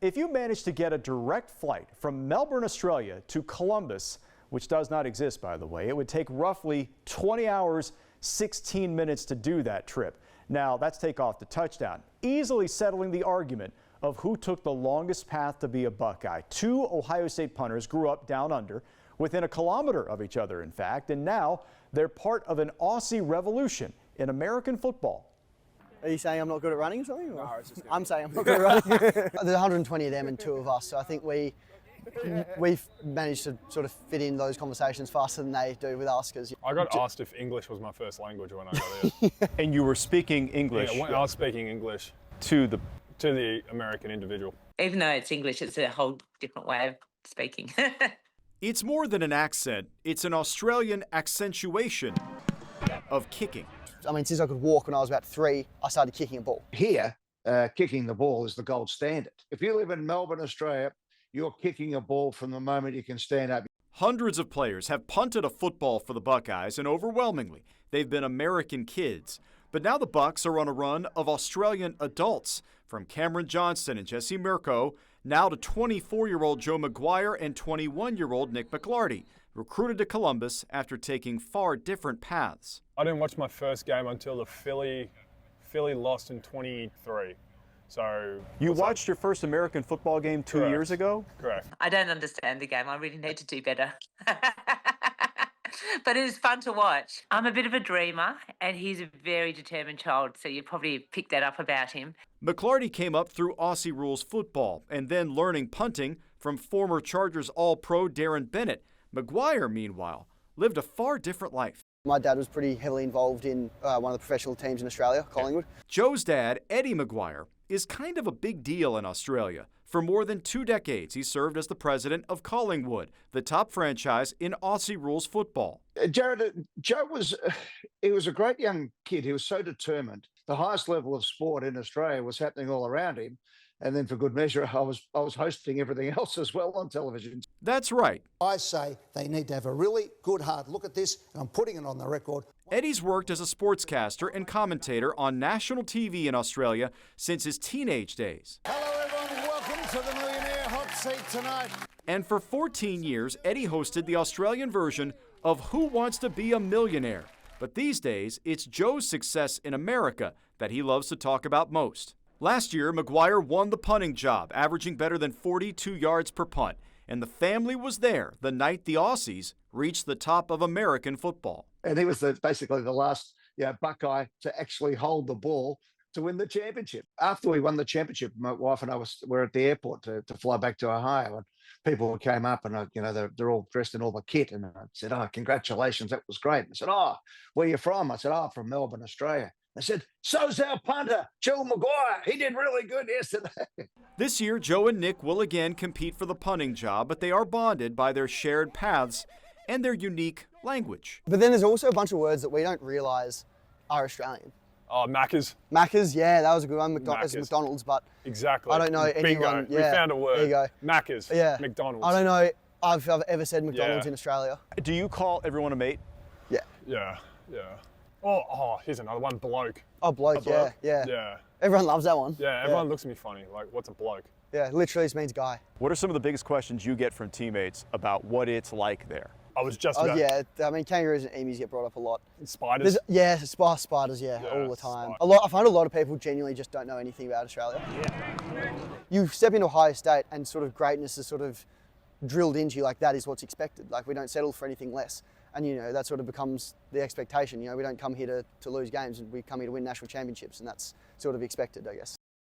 If you manage to get a direct flight from Melbourne, Australia to Columbus, which does not exist, by the way, it would take roughly 20 hours, 16 minutes to do that trip. Now, that's takeoff to touchdown, easily settling the argument of who took the longest path to be a Buckeye. Two Ohio State punters grew up down under, within a kilometer of each other, in fact, and now they're part of an Aussie revolution in American football. Are you saying I'm not good at running or something? Or? No, I'm saying I'm not good at running. There's 120 of them and 2 of us, so I think we've managed to sort of fit in those conversations faster than they do with us. Cause I got asked if English was my first language when I got there. And you were speaking English? Yeah, I was speaking English. To the American individual. Even though it's English, it's a whole different way of speaking. It's more than an accent. It's an Australian accentuation of kicking. I mean, since I could walk when I was about 3, I started kicking a ball. Here, kicking the ball is the gold standard. If you live in Melbourne, Australia, you're kicking a ball from the moment you can stand up. Hundreds of players have punted a football for the Buckeyes, and overwhelmingly, they've been American kids. But now the Bucks are on a run of Australian adults, from Cameron Johnston and Jesse Mirko, now to 24-year-old Joe McGuire and 21-year-old Nick McLarty, recruited to Columbus after taking far different paths. I didn't watch my first game until the Philly lost in 23. So you watched your first American football game 2 years ago? Correct. I don't understand the game. I really need to do better. But it was fun to watch. I'm a bit of a dreamer, and he's a very determined child, so you probably picked that up about him. McLarty came up through Aussie rules football and then learning punting from former Chargers All-Pro Darren Bennett. McGuire, meanwhile, lived a far different life. My dad was pretty heavily involved in one of the professional teams in Australia, Collingwood. Joe's dad, Eddie McGuire, is kind of a big deal in Australia. For more than 2 decades, he served as the president of Collingwood, the top franchise in Aussie rules football. Jared, Joe was a great young kid. He was so determined. The highest level of sport in Australia was happening all around him. And then for good measure, I was hosting everything else as well on television. That's right. I say they need to have a really good hard look at this, and I'm putting it on the record. Eddie's worked as a sportscaster and commentator on national TV in Australia since his teenage days. Hello everyone, welcome to the Millionaire Hot Seat tonight. And for 14 years, Eddie hosted the Australian version of Who Wants to Be a Millionaire? But these days, it's Joe's success in America that he loves to talk about most. Last year, McGuire won the punting job, averaging better than 42 yards per punt, and the family was there the night the Aussies reached the top of American football. And he was basically the last Buckeye to actually hold the ball to win the championship. After we won the championship, my wife and I were at the airport to fly back to Ohio, and people came up and they're all dressed in all the kit, and I said, "Oh, congratulations, that was great." And I said, "Oh, where are you from?" I said, "Oh, from Melbourne, Australia." I said, "So's our punter, Joe McGuire. He did really good yesterday." This year, Joe and Nick will again compete for the punting job, but they are bonded by their shared paths and their unique language. But then there's also a bunch of words that we don't realise are Australian. Oh, Macca's. Macca's, yeah, that was a good one. McDonald's, but exactly. I don't know anyone. Bingo. We found a word. There you go. Macca's. Yeah. McDonald's. I don't know if I've ever said McDonald's in Australia. Do you call everyone a mate? Yeah. Yeah. Oh, here's another one. Bloke. Oh, bloke. Yeah. Everyone loves that one. Yeah, everyone looks at me funny. Like, what's a bloke? Yeah, literally just means guy. What are some of the biggest questions you get from teammates about what it's like there? I was just about... yeah, I mean, kangaroos and emus get brought up a lot. Spiders? Spiders, all the time. I find a lot of people genuinely just don't know anything about Australia. Yeah. You step into Ohio State and sort of greatness is sort of drilled into you, like that is what's expected. Like, we don't settle for anything less. And, that sort of becomes the expectation. We don't come here to lose games, and we come here to win national championships, and that's sort of expected, I guess.